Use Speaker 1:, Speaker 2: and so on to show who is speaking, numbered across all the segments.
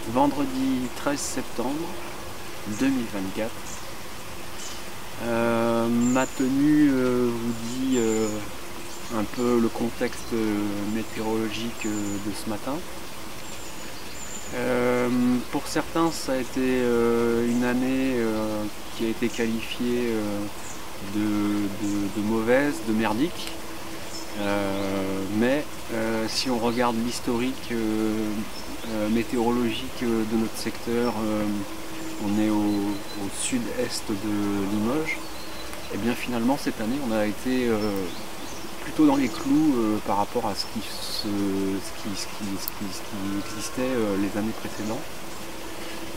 Speaker 1: vendredi 13 septembre 2024. Ma tenue vous dit un peu le contexte météorologique de ce matin. Pour certains, ça a été une année qui a été qualifiée de mauvaise, de merdique. Mais si on regarde l'historique météorologique de notre secteur, on est au sud-est de Limoges, et bien finalement cette année on a été plutôt dans les clous par rapport à ce qui existait les années précédentes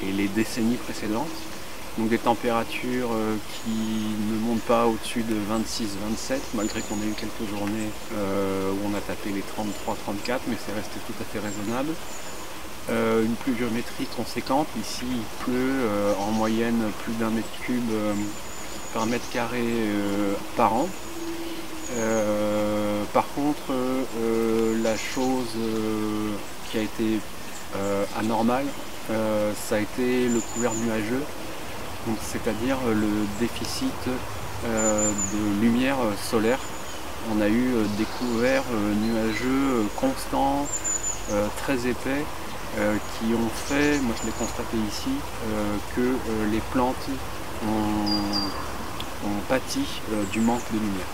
Speaker 1: et les décennies précédentes. Donc des températures qui ne montent pas au-dessus de 26-27, malgré qu'on ait eu quelques journées où on a tapé les 33-34, mais c'est resté tout à fait raisonnable. Une pluviométrie conséquente, ici il pleut en moyenne plus d'1 mètre cube par mètre carré par an. Par contre, la chose qui a été anormale, ça a été le couvert nuageux. C'est-à-dire le déficit de lumière solaire. On a eu des couverts nuageux constants, très épais, qui ont fait, moi je l'ai constaté ici, que les plantes ont pâti du manque de lumière.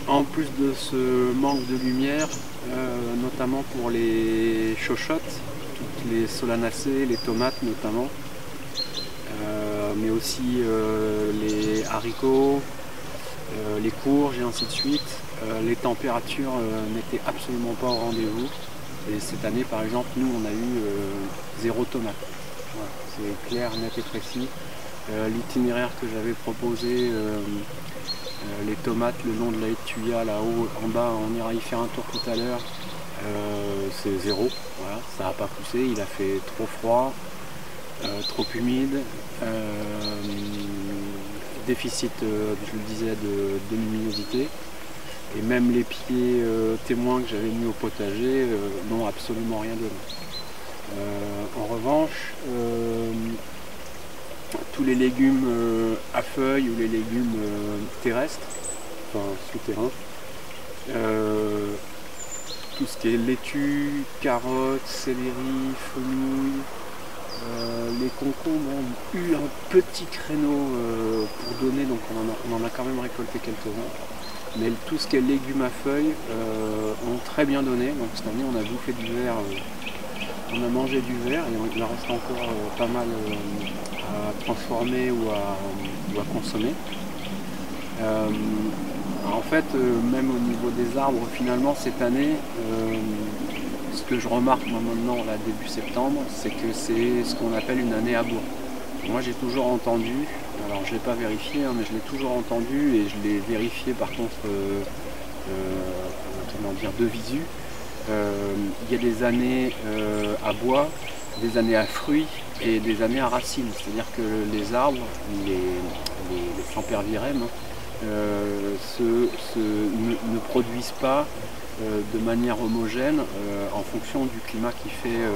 Speaker 1: En plus de ce manque de lumière, notamment pour les chochottes, toutes les solanacées, les tomates notamment, mais aussi les haricots, les courges et ainsi de suite, les températures n'étaient absolument pas au rendez-vous. Et cette année par exemple, nous on a eu 0 tomate. Voilà, c'est clair, net et précis. L'itinéraire que j'avais proposé, les tomates le long de la haie de Tuya, là-haut, en bas, on ira y faire un tour tout à l'heure, c'est 0, voilà, ça n'a pas poussé, il a fait trop froid, trop humide, déficit, je le disais, de luminosité, et même les pieds témoins que j'avais mis au potager n'ont absolument rien donné. En revanche, tous les légumes à feuilles ou les légumes terrestres, enfin souterrains, tout ce qui est laitue, carottes, céleri, fenouil, les concombres ont eu un petit créneau pour donner, donc on en a quand même récolté quelques-uns, mais tout ce qui est légumes à feuilles ont très bien donné. Donc cette année on a bouffé du verre, on a mangé du verre et il en reste encore pas mal à transformer ou à consommer. En fait, même au niveau des arbres, finalement cette année, ce que je remarque moi maintenant là début septembre, c'est que c'est ce qu'on appelle une année à bois. Moi j'ai toujours entendu, alors je ne l'ai pas vérifié, hein, mais je l'ai toujours entendu et je l'ai vérifié par contre comment dire, de visu. Il y a des années à bois, des années à fruits et des années à racines. C'est-à-dire que les arbres, les sempervirèmes, ne produisent pas de manière homogène en fonction du climat qui fait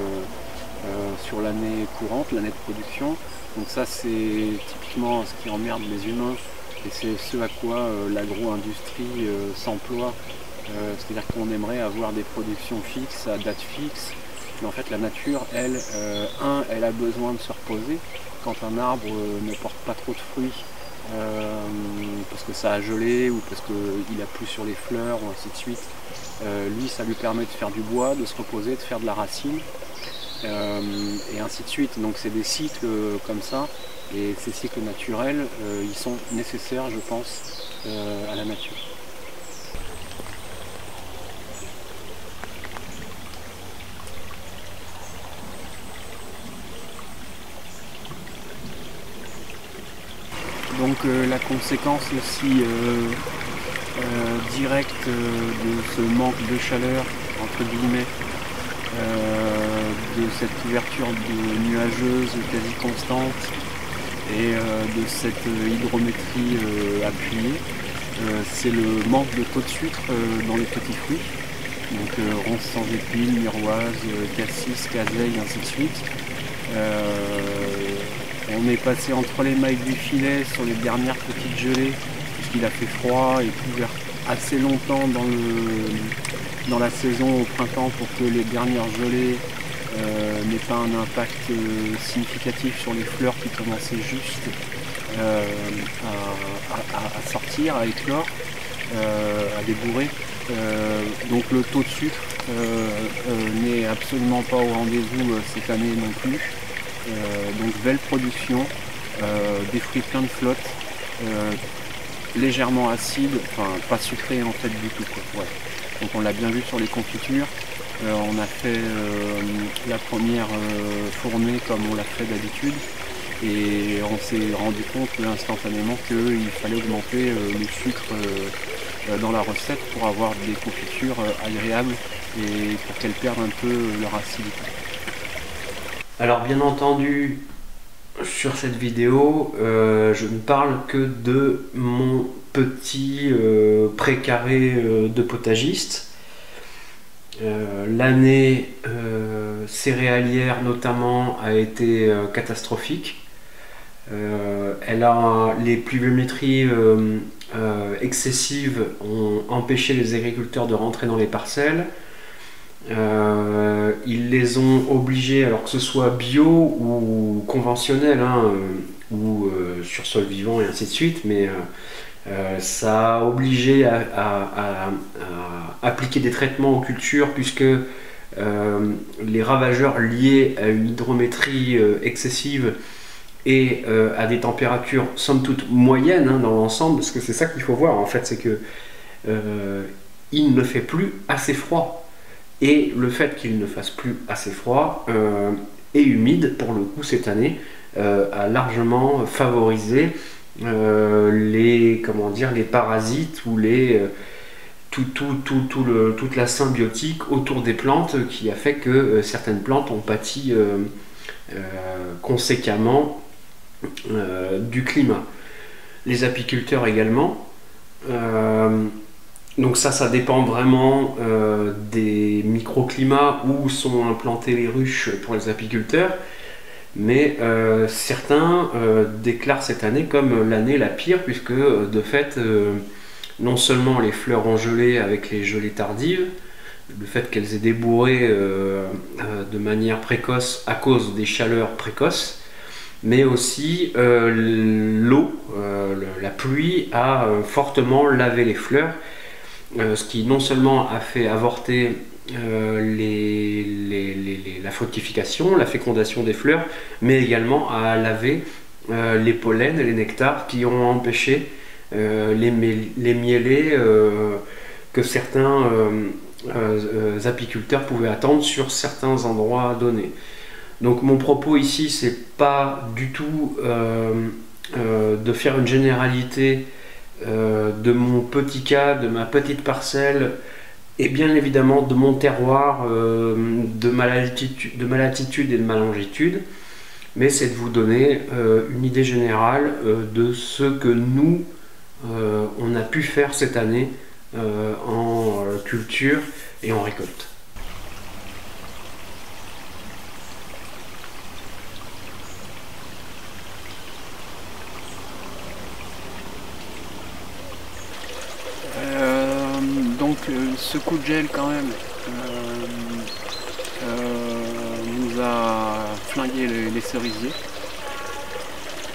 Speaker 1: sur l'année courante, l'année de production. Donc ça c'est typiquement ce qui emmerde les humains et c'est ce à quoi l'agro-industrie s'emploie. C'est-à-dire qu'on aimerait avoir des productions fixes, à date fixe, mais en fait la nature, elle, elle a besoin de se reposer. Quand un arbre ne porte pas trop de fruits, parce que ça a gelé ou parce qu'il a plu sur les fleurs ou ainsi de suite, lui ça lui permet de faire du bois, de se reposer, de faire de la racine, et ainsi de suite. Donc c'est des cycles comme ça, et ces cycles naturels, ils sont nécessaires je pense à la nature. Donc la conséquence aussi directe de ce manque de chaleur, entre guillemets, de cette couverture nuageuse quasi constante et de cette hydrométrie appuyée, c'est le manque de taux de sucre dans les petits fruits. Donc ronces sans épines, miroises, cassis, caseille, ainsi de suite. On est passé entre les mailles du filet sur les dernières petites gelées, puisqu'il a fait froid et couvert assez longtemps dans la saison au printemps pour que les dernières gelées n'aient pas un impact significatif sur les fleurs qui commençaient juste à sortir, à éclore, à débourrer. Donc le taux de sucre n'est absolument pas au rendez-vous cette année non plus. Donc belle production, des fruits pleins de flotte, légèrement acides, enfin pas sucrés en fait du tout, quoi. Ouais. Donc on l'a bien vu sur les confitures. On a fait la première fournée comme on l'a fait d'habitude et on s'est rendu compte instantanément qu'il fallait augmenter le sucre dans la recette pour avoir des confitures agréables et pour qu'elles perdent un peu leur acidité.
Speaker 2: Alors bien entendu, sur cette vidéo, je ne parle que de mon petit précaré de potagiste. L'année céréalière notamment a été catastrophique. Les pluviométries excessives ont empêché les agriculteurs de rentrer dans les parcelles. Ils les ont obligés, alors que ce soit bio ou conventionnel, ou sur sol vivant et ainsi de suite, mais ça a obligé à appliquer des traitements aux cultures puisque les ravageurs liés à une hydrométrie excessive et à des températures somme toute moyennes dans l'ensemble, parce que c'est ça qu'il faut voir en fait, c'est que il ne fait plus assez froid. Et le fait qu'il ne fasse plus assez froid et humide, pour le coup, cette année, a largement favorisé les parasites ou toute la symbiotique autour des plantes qui a fait que certaines plantes ont pâti conséquemment du climat. Les apiculteurs également. Donc ça dépend vraiment des microclimats où sont implantées les ruches pour les apiculteurs, mais certains déclarent cette année comme l'année la pire, puisque de fait, non seulement les fleurs ont gelé avec les gelées tardives, le fait qu'elles aient débourré de manière précoce à cause des chaleurs précoces, mais aussi l'eau, la pluie a fortement lavé les fleurs. Ce qui non seulement a fait avorter la fructification, la fécondation des fleurs, mais également a lavé les pollens et les nectars qui ont empêché les miellets que certains apiculteurs pouvaient attendre sur certains endroits donnés. Donc mon propos ici, c'est pas du tout de faire une généralité de mon petit cas, de ma petite parcelle et bien évidemment de mon terroir, de ma latitude et de ma longitude, mais c'est de vous donner une idée générale de ce que nous on a pu faire cette année en culture et en récolte.
Speaker 1: Ce coup de gel quand même nous a flingué les cerisiers.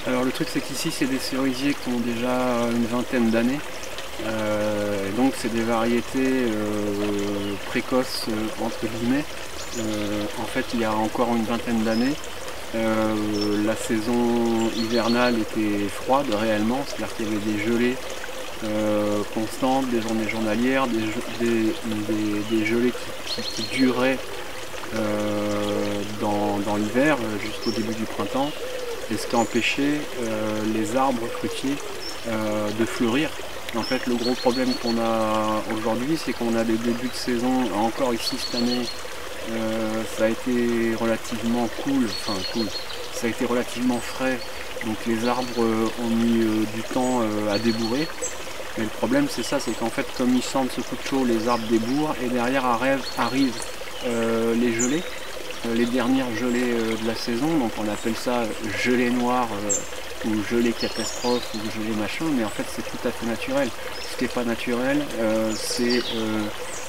Speaker 1: Alors le truc c'est qu'ici c'est des cerisiers qui ont déjà une vingtaine d'années, donc c'est des variétés précoces entre guillemets. En fait il y a encore une vingtaine d'années, la saison hivernale était froide réellement, c'est-à-dire qu'il y avait des gelées constantes, des journées journalières, des gelées qui duraient dans l'hiver jusqu'au début du printemps, et ce qui a empêché les arbres fruitiers de fleurir. En fait le gros problème qu'on a aujourd'hui, c'est qu'on a des débuts de saison, encore ici cette année, Ça a été relativement cool, ça a été relativement frais, donc les arbres ont mis du temps à débourrer. Mais le problème c'est ça, c'est qu'en fait comme ils sentent ce coup de chaud, les arbres débourrent et derrière arrivent les gelées, les dernières gelées de la saison, donc on appelle ça gelée noire ou gelée catastrophe ou gelée machin, mais en fait c'est tout à fait naturel. Ce qui n'est pas naturel, c'est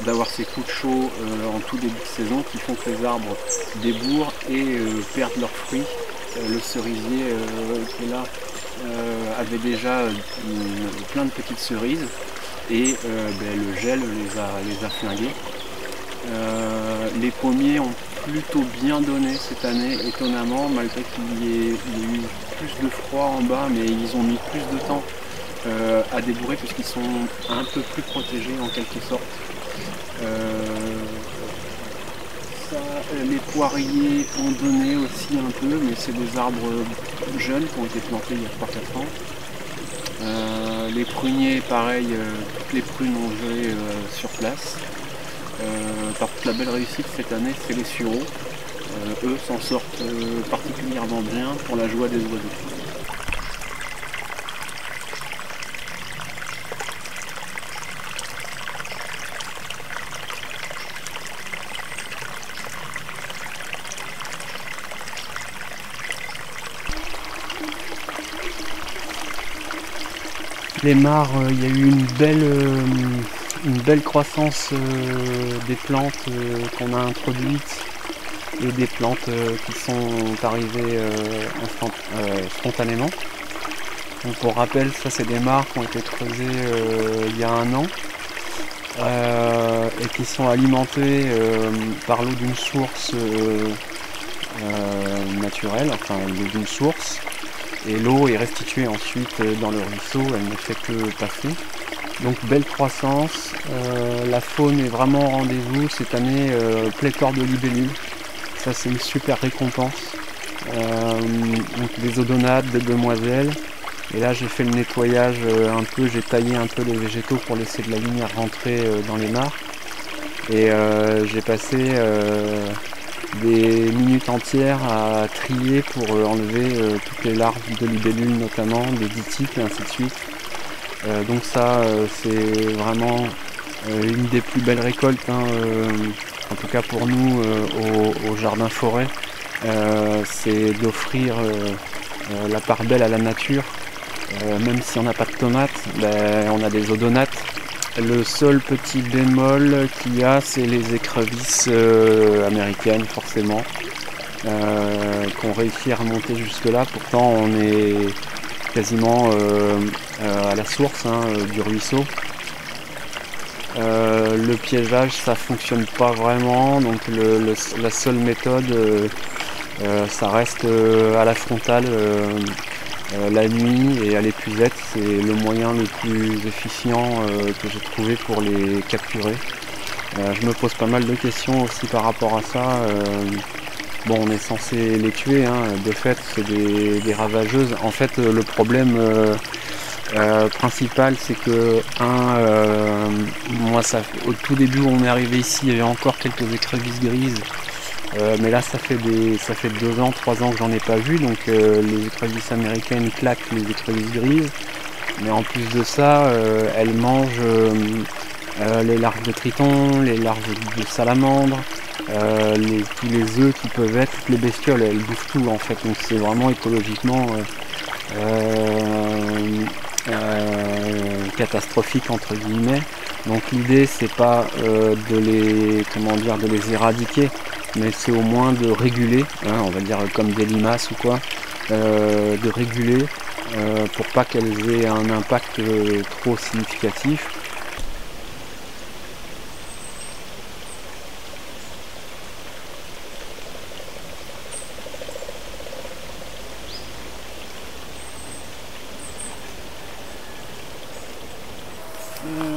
Speaker 1: d'avoir ces coups de chaud en tout début de saison qui font que les arbres débourrent et perdent leurs fruits. Le cerisier qui est là avait déjà plein de petites cerises et le gel les a flinguées. Les pommiers ont plutôt bien donné cette année, étonnamment, malgré qu'il y ait eu plus de froid en bas, mais ils ont mis plus de temps à débourrer puisqu'ils sont un peu plus protégés en quelque sorte. Les poiriers ont donné aussi un peu, mais c'est des arbres jeunes qui ont été plantés il y a 3-4 ans. Les pruniers, pareil, toutes les prunes ont gelé sur place. Par contre, la belle réussite cette année, c'est les sureaux. Eux s'en sortent particulièrement bien pour la joie des oiseaux. Les mares, il y a eu une belle croissance des plantes qu'on a introduites et des plantes qui sont arrivées spontanément. Donc pour rappel, ça c'est des mares qui ont été creusées il y a 1 an et qui sont alimentées par l'eau d'une source naturelle, enfin l'eau d'une source. Et l'eau est restituée ensuite dans le ruisseau, elle ne fait que passer. Donc belle croissance, la faune est vraiment au rendez-vous cette année, pléthore de libellules, ça c'est une super récompense. Donc des odonades, des demoiselles, et là j'ai fait le nettoyage un peu, j'ai taillé un peu les végétaux pour laisser de la lumière rentrer dans les mares. Et j'ai passé des minutes entières à trier pour enlever toutes les larves de libellules notamment, des dytiques et ainsi de suite. Donc ça c'est vraiment une des plus belles récoltes, en tout cas pour nous au jardin forêt, c'est d'offrir la part belle à la nature. Même si on n'a pas de tomates, on a des odonates. Le seul petit bémol qu'il y a, c'est les écrevisses américaines, forcément, qu'on réussit à remonter jusque là. Pourtant, on est quasiment à la source du ruisseau. Le piégeage, ça fonctionne pas vraiment, donc la seule méthode, ça reste à la frontale. La nuit et à l'épuisette, c'est le moyen le plus efficient que j'ai trouvé pour les capturer. Je me pose pas mal de questions aussi par rapport à ça. Bon, on est censé les tuer, de fait c'est des ravageuses. En fait le problème principal c'est que moi au tout début où on est arrivé ici, il y avait encore quelques écrevisses grises. Mais là ça fait 2 ans, 3 ans que j'en ai pas vu, donc les écrevisses américaines claquent les écrevisses grises, mais en plus de ça elles mangent les larves de tritons, les larves de salamandres, tous les œufs qui peuvent être, toutes les bestioles, elles bouffent tout en fait, donc c'est vraiment écologiquement catastrophique entre guillemets. Donc l'idée c'est pas de les éradiquer, mais c'est au moins de réguler, on va dire comme des limaces ou quoi, de réguler pour pas qu'elles aient un impact trop significatif.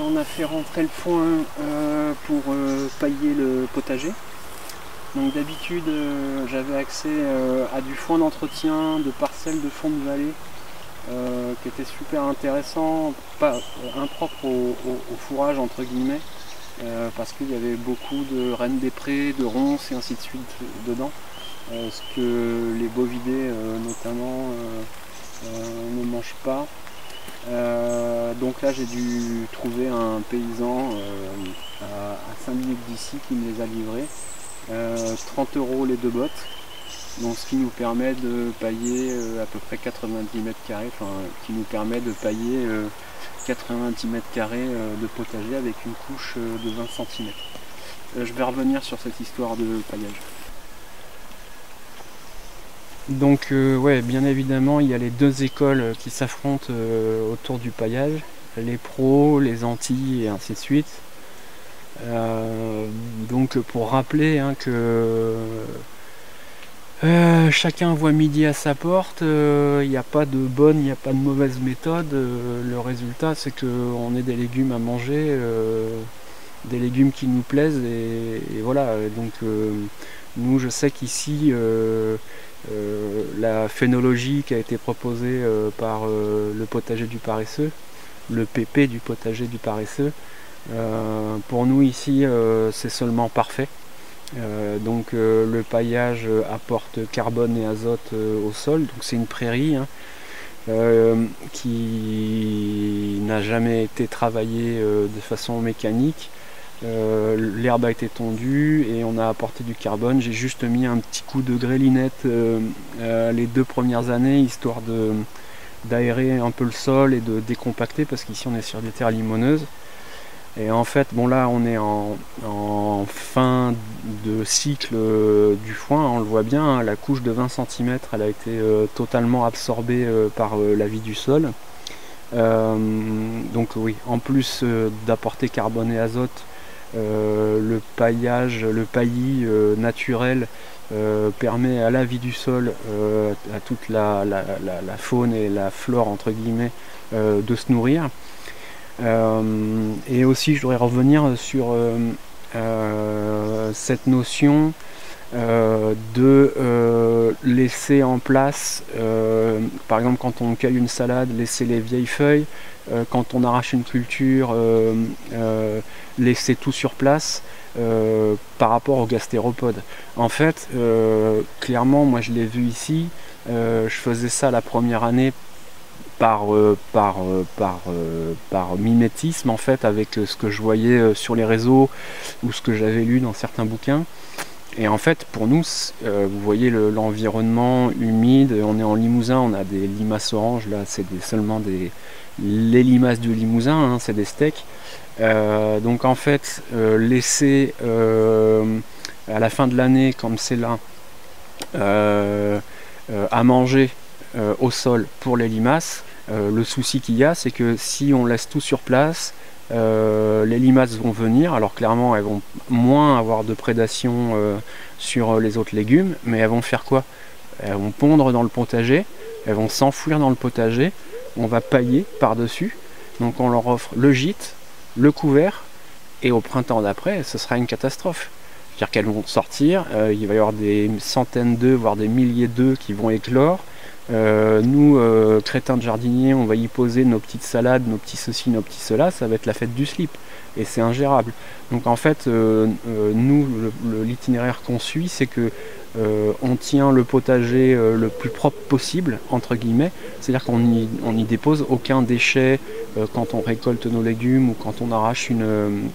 Speaker 1: On a fait rentrer le foin pour pailler le potager. Donc d'habitude j'avais accès à du foin d'entretien de parcelles de fond de vallée qui était super intéressant, pas impropre au fourrage entre guillemets, parce qu'il y avait beaucoup de rennes des prés, de ronces et ainsi de suite dedans, ce que les bovidés notamment ne mangent pas. Donc là j'ai dû trouver un paysan à 5 minutes d'ici qui me les a livrés. 30 € les 2 bottes, donc ce qui nous permet de pailler à peu près 90 mètres carrés, enfin qui nous permet de pailler 90 mètres carrés de potager avec une couche de 20 cm. Je vais revenir sur cette histoire de paillage. Donc ouais, bien évidemment il y a les deux écoles qui s'affrontent autour du paillage, les pros, les anti et ainsi de suite. Donc pour rappeler hein, que chacun voit midi à sa porte, il n'y a pas de bonne, il n'y a pas de mauvaise méthode. Le résultat c'est qu'on ait des légumes à manger, des légumes qui nous plaisent et voilà. Donc nous je sais qu'ici la phénologie qui a été proposée par le potager du paresseux, le PP du potager du paresseux, pour nous ici c'est seulement parfait. Donc le paillage apporte carbone et azote au sol, donc c'est une prairie hein, qui n'a jamais été travaillée de façon mécanique. L'herbe a été tondue et on a apporté du carbone. J'ai juste mis un petit coup de grêlinette les 2 premières années histoire d'aérer un peu le sol et de décompacter parce qu'ici on est sur des terres limoneuses. Et en fait, bon là on est en fin de cycle du foin, on le voit bien, hein, la couche de 20 cm elle a été totalement absorbée par la vie du sol. Donc oui, en plus d'apporter carbone et azote, le paillage, le paillis naturel permet à la vie du sol, à toute la faune et la flore entre guillemets, de se nourrir. Et aussi je voudrais revenir sur cette notion de laisser en place, par exemple quand on cueille une salade, laisser les vieilles feuilles, quand on arrache une culture, laisser tout sur place par rapport aux gastéropodes. En fait, clairement, moi je l'ai vu ici, je faisais ça la première année par mimétisme en fait, avec ce que je voyais sur les réseaux ou ce que j'avais lu dans certains bouquins. Et en fait, pour nous, vous voyez l'environnement humide, on est en Limousin, on a des limaces oranges, là c'est seulement les limaces du Limousin, hein, c'est des steaks. Donc en fait, laisser à la fin de l'année, comme c'est là, à manger au sol pour les limaces, le souci qu'il y a, c'est que si on laisse tout sur place, les limaces vont venir, alors clairement elles vont moins avoir de prédation sur les autres légumes, mais elles vont faire quoi? Elles vont pondre dans le potager, elles vont s'enfouir dans le potager, on va pailler par-dessus, donc on leur offre le gîte, le couvert, et au printemps d'après, ce sera une catastrophe. C'est-à-dire qu'elles vont sortir, il va y avoir des centaines d'œufs, voire des milliers d'œufs qui vont éclore. Nous, crétins de jardiniers, on va y poser nos petites salades, nos petits ceci, nos petits cela, ça va être la fête du slip. Et c'est ingérable. Donc en fait, nous, l'itinéraire qu'on suit, c'est que on tient le potager le plus propre possible, entre guillemets. C'est-à-dire qu'on n'y dépose aucun déchet quand on récolte nos légumes ou quand on arrache une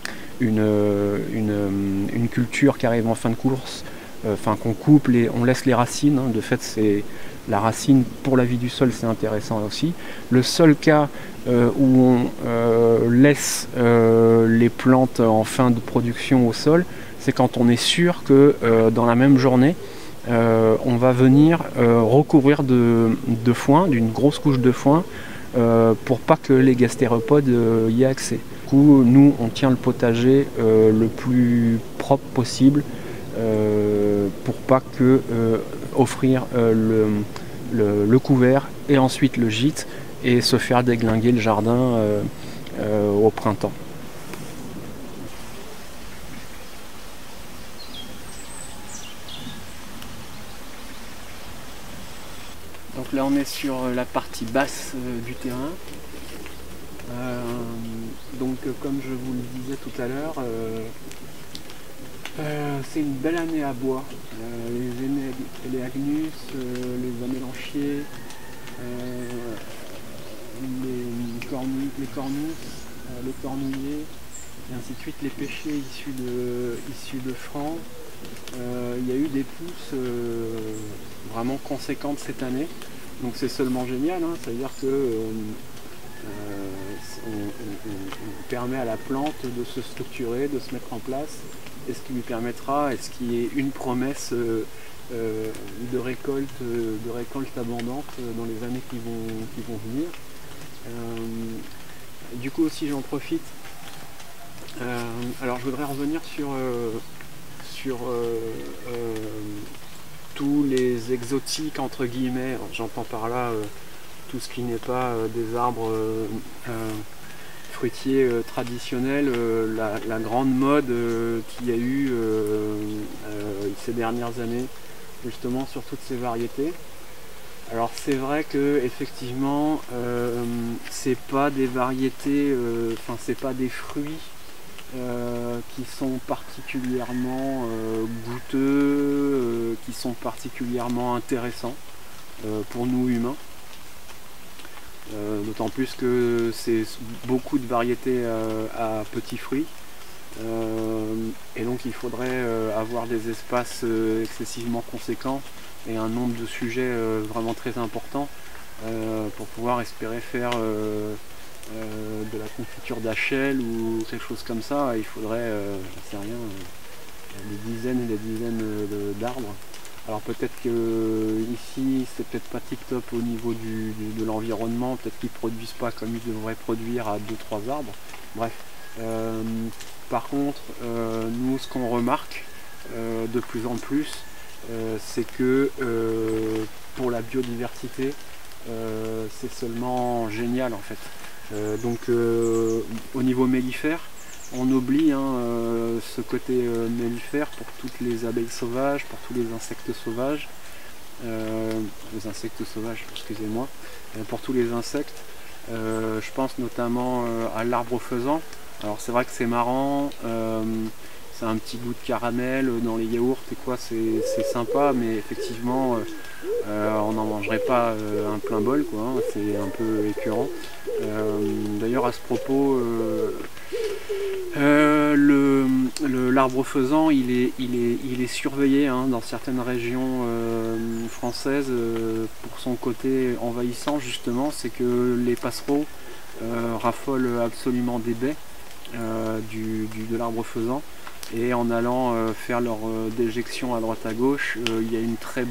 Speaker 1: culture qui arrive en fin de course. Enfin qu'on coupe, on laisse les racines, hein. De fait c'est la racine pour la vie du sol, c'est intéressant aussi. Le seul cas où on laisse les plantes en fin de production au sol, c'est quand on est sûr que dans la même journée on va venir recouvrir de foin, d'une grosse couche de foin, pour pas que les gastéropodes y aient accès. Du coup, nous on tient le potager le plus propre possible, pour pas que offrir le couvert et ensuite le gîte et se faire déglinguer le jardin au printemps. Donc là on est sur la partie basse du terrain. Donc comme je vous le disais tout à l'heure, c'est une belle année à bois. Les agnus, les amélanchiers, les cornus, les cornouillers, et ainsi de suite, les pêchers issus de francs. Il y a eu des pousses vraiment conséquentes cette année, donc c'est seulement génial, hein. Ça veut dire que on permet à la plante de se structurer, de se mettre en place, et ce qui lui permettra, et ce qui est une promesse de récolte abondante dans les années qui vont venir. Du coup aussi j'en profite. Alors je voudrais revenir sur tous les exotiques entre guillemets, j'entends par là tout ce qui n'est pas des arbres fruitiers traditionnels, la grande mode qu'il y a eu ces dernières années justement sur toutes ces variétés. Alors c'est vrai que effectivement c'est pas des variétés, enfin c'est pas des fruits qui sont particulièrement goûteux, qui sont particulièrement intéressants pour nous humains. D'autant plus que c'est beaucoup de variétés à petits fruits. Et donc il faudrait avoir des espaces excessivement conséquents et un nombre de sujets vraiment très important pour pouvoir espérer faire de la confiture d'HL ou quelque chose comme ça. Il faudrait, j'en sais rien, des dizaines et des dizaines d'arbres. Alors peut-être que ici c'est peut-être pas tip top au niveau de l'environnement, peut-être qu'ils produisent pas comme ils devraient produire à 2-3 arbres. Bref. Par contre, nous ce qu'on remarque de plus en plus, c'est que pour la biodiversité, c'est seulement génial en fait. Donc au niveau mellifère, on oublie ce côté mellifère pour toutes les abeilles sauvages, pour tous les insectes sauvages, excusez-moi, pour tous les insectes. Je pense notamment à l'arbre faisant. Alors c'est vrai que c'est marrant, c'est un petit goût de caramel dans les yaourts et quoi, c'est sympa, mais effectivement on n'en mangerait pas un plein bol quoi, hein, c'est un peu écœurant. D'ailleurs à ce propos, l'arbre faisant il est surveillé hein, dans certaines régions françaises pour son côté envahissant justement, c'est que les passereaux raffolent absolument des baies de l'arbre faisant, et en allant faire leur déjection à droite à gauche, il y a un très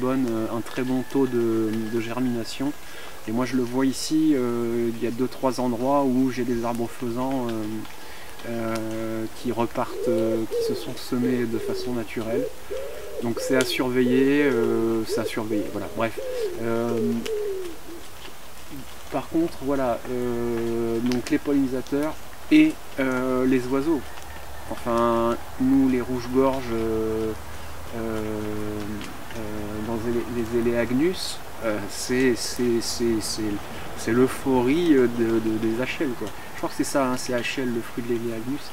Speaker 1: bon taux de germination. Et moi je le vois ici, il y a 2-3 endroits où j'ai des arbres faisans qui repartent, qui se sont semés de façon naturelle. Donc c'est à surveiller, voilà, bref. Par contre, voilà, donc les pollinisateurs et les oiseaux. Enfin, nous les rouges-gorges dans les Eleagnus, c'est l'euphorie des HL, quoi. Je crois que c'est ça, hein, c'est HL, le fruit de l'Eleagnus.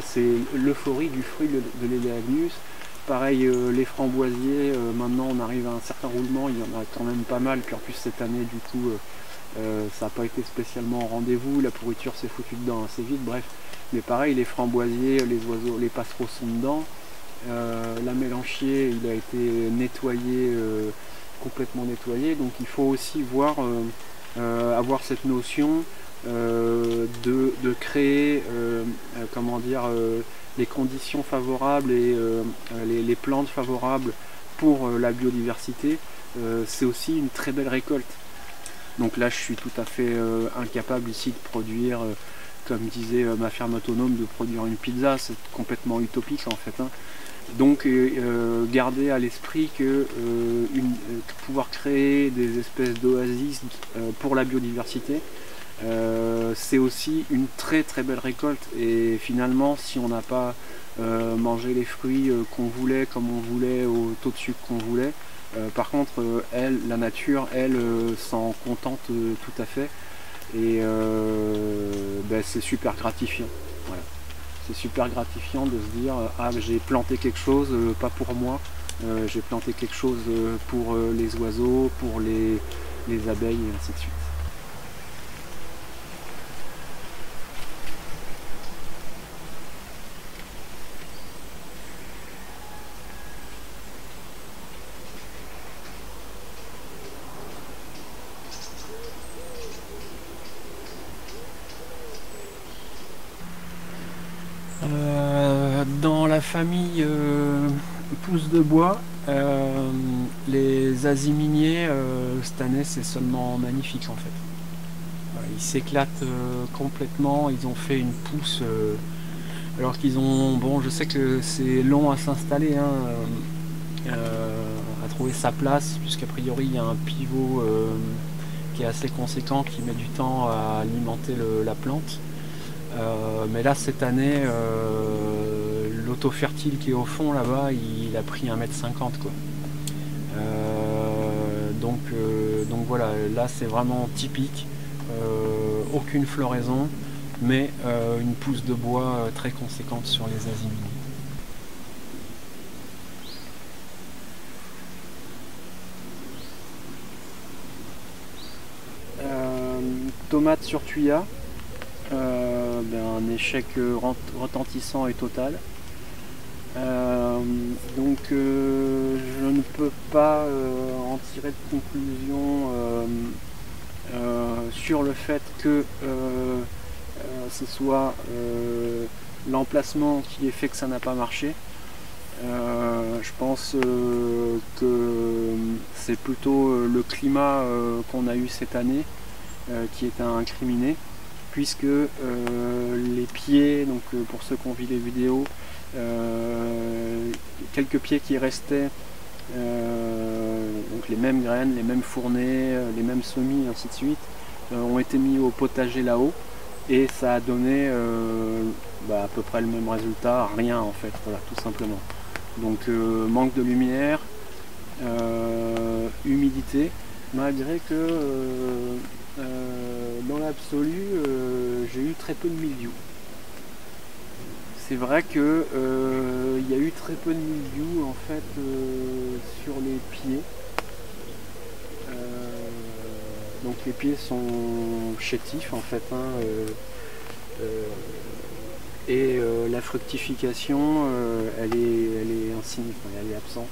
Speaker 1: C'est l'euphorie du fruit de l'Eleagnus. Pareil, les framboisiers, maintenant on arrive à un certain roulement, il y en a quand même pas mal, puis en plus cette année du coup ça n'a pas été spécialement au rendez-vous, la pourriture s'est foutue dedans assez vite, bref. Mais pareil, les framboisiers, les oiseaux, les passereaux sont dedans. L'amélanchier, il a été nettoyé, complètement nettoyé. Donc il faut aussi avoir cette notion de créer, comment dire, les conditions favorables et les plantes favorables pour la biodiversité. C'est aussi une très belle récolte. Donc là, je suis tout à fait incapable ici de produire, comme disait ma ferme autonome, de produire une pizza. C'est complètement utopique en fait, hein. Donc garder à l'esprit que pouvoir créer des espèces d'oasis pour la biodiversité, c'est aussi une très très belle récolte. Et finalement, si on n'a pas mangé les fruits qu'on voulait, comme on voulait, au taux de sucre qu'on voulait, par contre la nature elle s'en contente tout à fait. Et c'est super gratifiant. Voilà. C'est super gratifiant de se dire ah j'ai planté quelque chose, pas pour moi, j'ai planté quelque chose pour les oiseaux, pour les abeilles et ainsi de suite. Dans la famille pousse de bois, les aziminiers, cette année c'est seulement magnifique en fait. Ils s'éclatent complètement, ils ont fait une pousse alors qu'ils ont, bon je sais que c'est long à s'installer, hein, à trouver sa place, puisqu'a priori il y a un pivot qui est assez conséquent qui met du temps à alimenter la plante. Mais là cette année l'auto-fertile qui est au fond là-bas il a pris 1,50 m quoi. Donc voilà, là c'est vraiment typique, aucune floraison mais une pousse de bois très conséquente sur les aziminiers. Tomates sur tuya. Un échec retentissant et total. Donc je ne peux pas en tirer de conclusion sur le fait que ce soit l'emplacement qui ait fait que ça n'a pas marché. Je pense que c'est plutôt le climat qu'on a eu cette année qui est à incriminer, puisque les pieds, donc pour ceux qui ont vu les vidéos, quelques pieds qui restaient, donc les mêmes graines, les mêmes fournées, les mêmes semis, ainsi de suite, ont été mis au potager là-haut, et ça a donné à peu près le même résultat, rien en fait, voilà, tout simplement. Donc manque de lumière, humidité, malgré que dans l'absolu j'ai eu très peu de mildiou. C'est vrai que il y a eu très peu de mildiou en fait sur les pieds. Donc les pieds sont chétifs en fait, hein, et la fructification elle est insignifiante, elle est absente.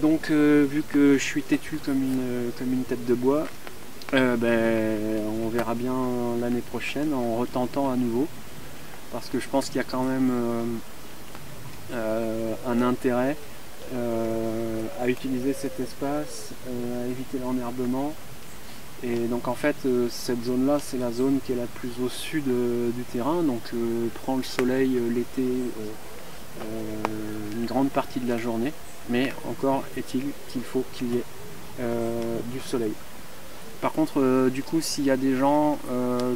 Speaker 1: Donc vu que je suis têtu comme une tête de bois, on verra bien l'année prochaine en retentant à nouveau, parce que je pense qu'il y a quand même un intérêt à utiliser cet espace, à éviter l'enherbement. Et donc en fait cette zone là c'est la zone qui est la plus au sud du terrain, donc prend le soleil l'été une grande partie de la journée, mais encore est-il qu'il faut qu'il y ait du soleil. Par contre du coup s'il y a des gens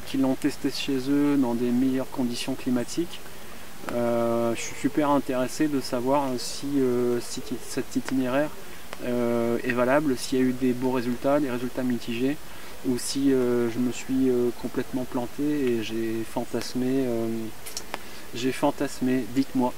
Speaker 1: qui l'ont testé chez eux dans des meilleures conditions climatiques, je suis super intéressé de savoir si cet itinéraire est valable, s'il y a eu des beaux résultats, des résultats mitigés, ou si je me suis complètement planté et j'ai fantasmé, dites-moi.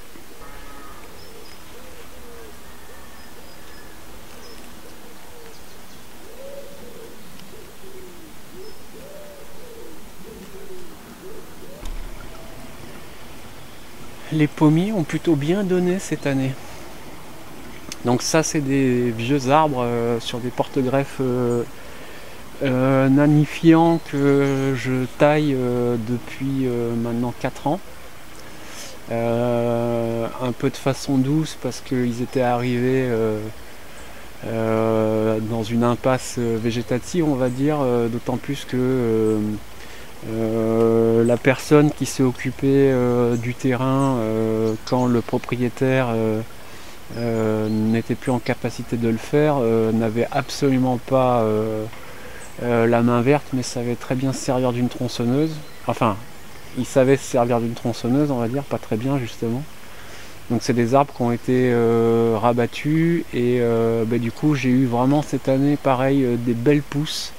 Speaker 1: Les pommiers ont plutôt bien donné cette année. Donc ça c'est des vieux arbres sur des porte-greffes nanifiants que je taille depuis maintenant 4 ans. Un peu de façon douce parce qu'ils étaient arrivés dans une impasse végétative on va dire, d'autant plus que la personne qui s'est occupée du terrain quand le propriétaire n'était plus en capacité de le faire, n'avait absolument pas la main verte, mais savait très bien se servir d'une tronçonneuse. Enfin, il savait se servir d'une tronçonneuse, on va dire, pas très bien justement. Donc c'est des arbres qui ont été rabattus et du coup j'ai eu vraiment cette année pareil des belles pousses.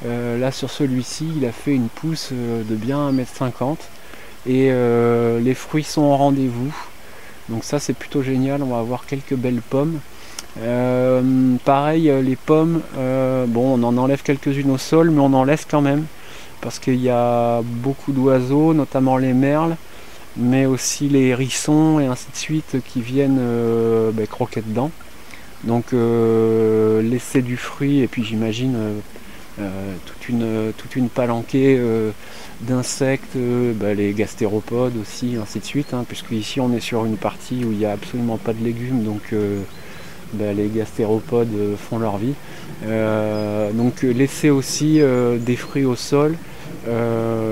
Speaker 1: Là sur celui-ci il a fait une pousse de bien 1,50 m et les fruits sont au rendez-vous. Donc ça c'est plutôt génial, on va avoir quelques belles pommes. Pareil les pommes, bon on en enlève quelques-unes au sol mais on en laisse quand même parce qu'il y a beaucoup d'oiseaux, notamment les merles, mais aussi les hérissons et ainsi de suite qui viennent croquer dedans. Donc laisser du fruit et puis j'imagine toute une palanquée d'insectes, les gastéropodes aussi, ainsi de suite, hein, puisque ici on est sur une partie où il n'y a absolument pas de légumes, donc les gastéropodes font leur vie. Donc laisser aussi des fruits au sol,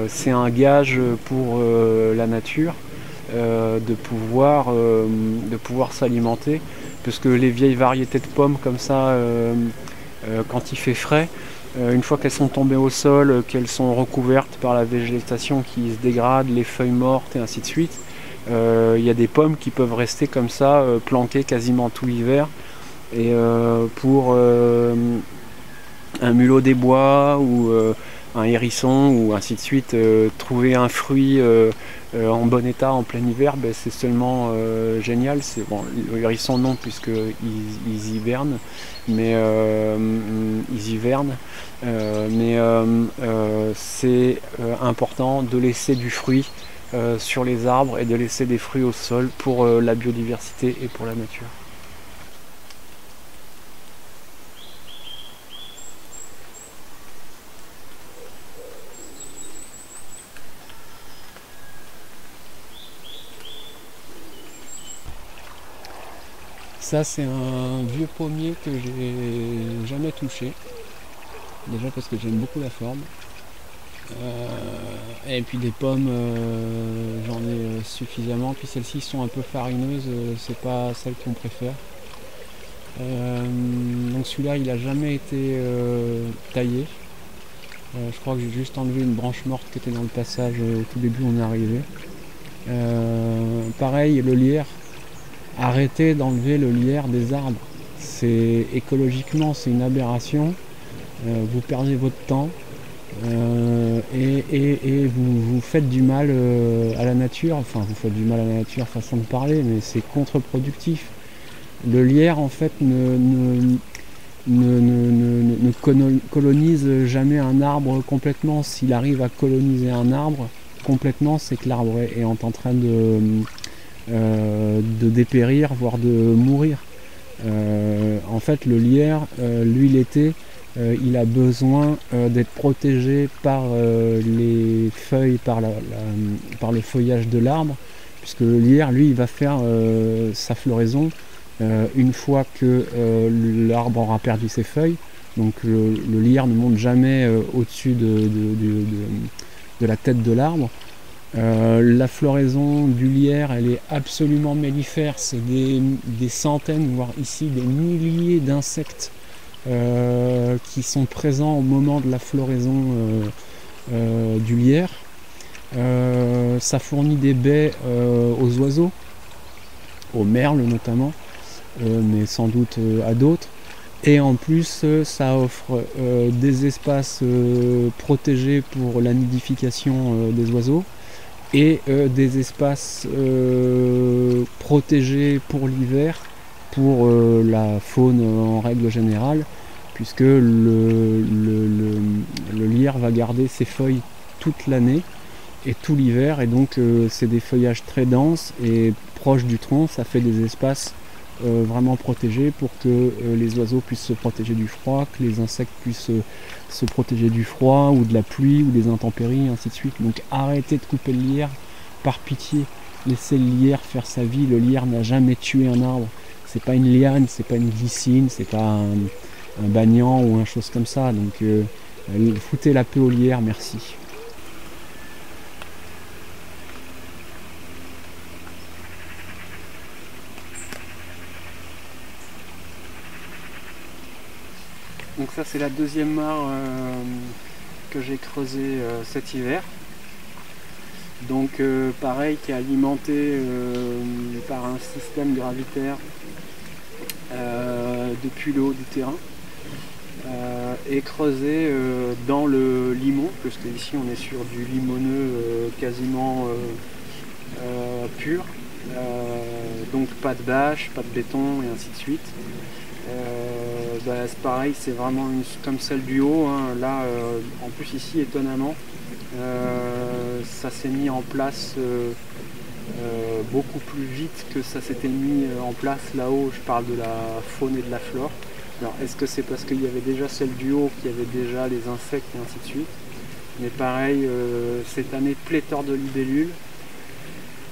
Speaker 1: c'est un gage pour la nature de pouvoir s'alimenter, puisque les vieilles variétés de pommes comme ça, quand il fait frais, une fois qu'elles sont tombées au sol, qu'elles sont recouvertes par la végétation qui se dégrade, les feuilles mortes et ainsi de suite, il y a des pommes qui peuvent rester comme ça, planquées quasiment tout l'hiver. Et pour un mulot des bois ou un hérisson ou ainsi de suite, trouver un fruit en bon état en plein hiver, c'est seulement génial. C'est bon, le hérisson non puisqu'ils hibernent, mais c'est important de laisser du fruit sur les arbres et de laisser des fruits au sol pour la biodiversité et pour la nature. Ça c'est un vieux pommier que j'ai jamais touché. Déjà parce que j'aime beaucoup la forme. Et puis des pommes, j'en ai suffisamment. Puis celles-ci sont un peu farineuses, c'est pas celles qu'on préfère. Donc celui-là il a jamais été taillé. Je crois que j'ai juste enlevé une branche morte qui était dans le passage au tout début où on est arrivé. Pareil, le lierre. Arrêtez d'enlever le lierre des arbres. Écologiquement, c'est une aberration. Vous perdez votre temps et vous faites du mal à la nature. Enfin, vous faites du mal à la nature, façon de parler, mais c'est contre-productif. Le lierre, en fait, ne colonise jamais un arbre complètement. S'il arrive à coloniser un arbre complètement, c'est que l'arbre est en train de dépérir, voire de mourir. En fait, le lierre, lui l'été, il a besoin d'être protégé par les feuilles, par le feuillage de l'arbre, puisque le lierre, lui, il va faire sa floraison une fois que l'arbre aura perdu ses feuilles. Donc le lierre ne monte jamais au-dessus de la tête de l'arbre. La floraison du lierre, elle est absolument mellifère, c'est des centaines, voire ici des milliers d'insectes qui sont présents au moment de la floraison du lierre. Ça fournit des baies aux oiseaux, aux merles notamment, mais sans doute à d'autres. Et en plus, ça offre des espaces protégés pour la nidification des oiseaux, et des espaces protégés pour l'hiver, pour la faune en règle générale, puisque le lierre va garder ses feuilles toute l'année et tout l'hiver, et donc c'est des feuillages très denses et proches du tronc. Ça fait des espaces vraiment protégés pour que les oiseaux puissent se protéger du froid, que les insectes puissent se protéger du froid ou de la pluie ou des intempéries, ainsi de suite. Donc arrêtez de couper le lierre, par pitié, laissez le lierre faire sa vie. Le lierre n'a jamais tué un arbre, c'est pas une liane, c'est pas une glycine, c'est pas un banyan ou un chose comme ça. Donc foutez la paix au lierre, merci. Donc ça c'est la deuxième mare que j'ai creusée cet hiver. Donc pareil, qui est alimenté par un système gravitaire depuis le haut du terrain et creusé dans le limon, parce qu'ici on est sur du limoneux quasiment pur, donc pas de bâche, pas de béton et ainsi de suite. C'est pareil, c'est vraiment comme celle du haut, hein. Là en plus ici étonnamment ça s'est mis en place beaucoup plus vite que ça s'était mis en place là-haut. Je parle de la faune et de la flore. Alors est-ce que c'est parce qu'il y avait déjà celle du haut, qu'il y avait déjà les insectes et ainsi de suite, mais pareil cette année pléthore de libellules.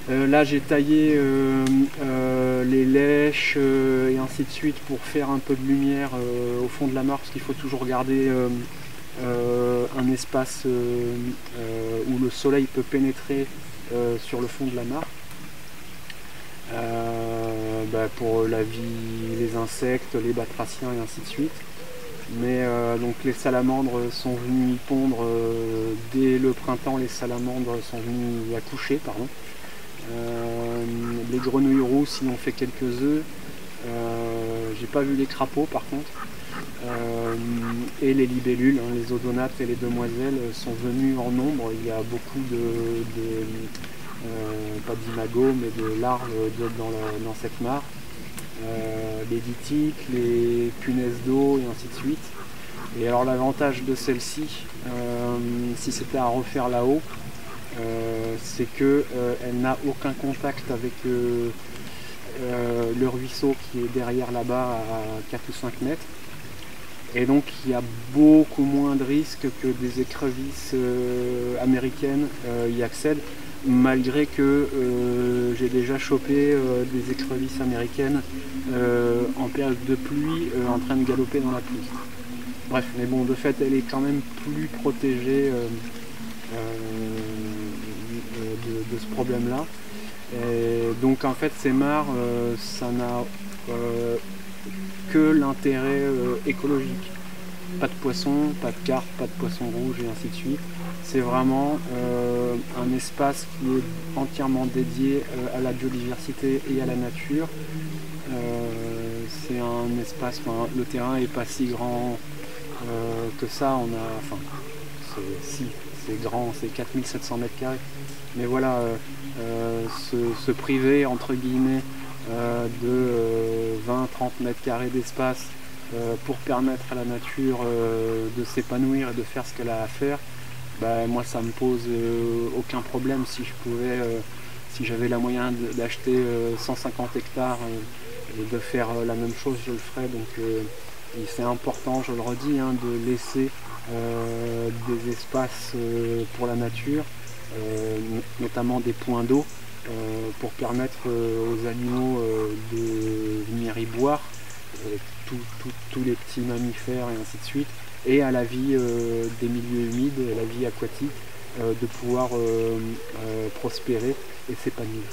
Speaker 1: Là j'ai taillé les lèches et ainsi de suite pour faire un peu de lumière au fond de la mare, parce qu'il faut toujours garder un espace où le soleil peut pénétrer sur le fond de la mare. Pour la vie, les insectes, les batraciens et ainsi de suite. Mais donc les salamandres sont venus y pondre dès le printemps. Les salamandres sont venus y accoucher, pardon. Les grenouilles rousses y ont fait quelques œufs. J'ai pas vu les crapauds par contre. Et les libellules, hein, les odonates et les demoiselles sont venus en nombre. Il y a beaucoup pas d'imago, mais de larves dans cette mare. Les litiques, les punaises d'eau et ainsi de suite. Et alors l'avantage de celle-ci, si c'était à refaire là-haut, c'est qu'elle n'a aucun contact avec le ruisseau qui est derrière là-bas à 4 ou 5 mètres. Et donc il y a beaucoup moins de risques que des écrevisses américaines y accèdent, malgré que j'ai déjà chopé des écrevisses américaines en période de pluie en train de galoper dans la pluie. Bref, mais bon, de fait elle est quand même plus protégée de ce problème-là. Donc en fait ces mares, ça n'a que l'intérêt écologique. Pas de poissons, pas de carpes, pas de poissons rouges et ainsi de suite. C'est vraiment un espace qui est entièrement dédié à la biodiversité et à la nature. C'est un espace, le terrain est pas si grand que ça. C'est grand, c'est 4700 mètres carrés. Mais voilà, se priver entre guillemets de 20-30 mètres carrés d'espace pour permettre à la nature de s'épanouir et de faire ce qu'elle a à faire, moi ça me pose aucun problème. Si je pouvais, si j'avais la moyen d'acheter 150 hectares et de faire la même chose, je le ferais. Donc c'est important, je le redis, hein, de laisser des espaces pour la nature, notamment des points d'eau, pour permettre aux animaux de venir y boire, tous les petits mammifères et ainsi de suite, et à la vie des milieux humides, la vie aquatique, de pouvoir prospérer et s'épanouir.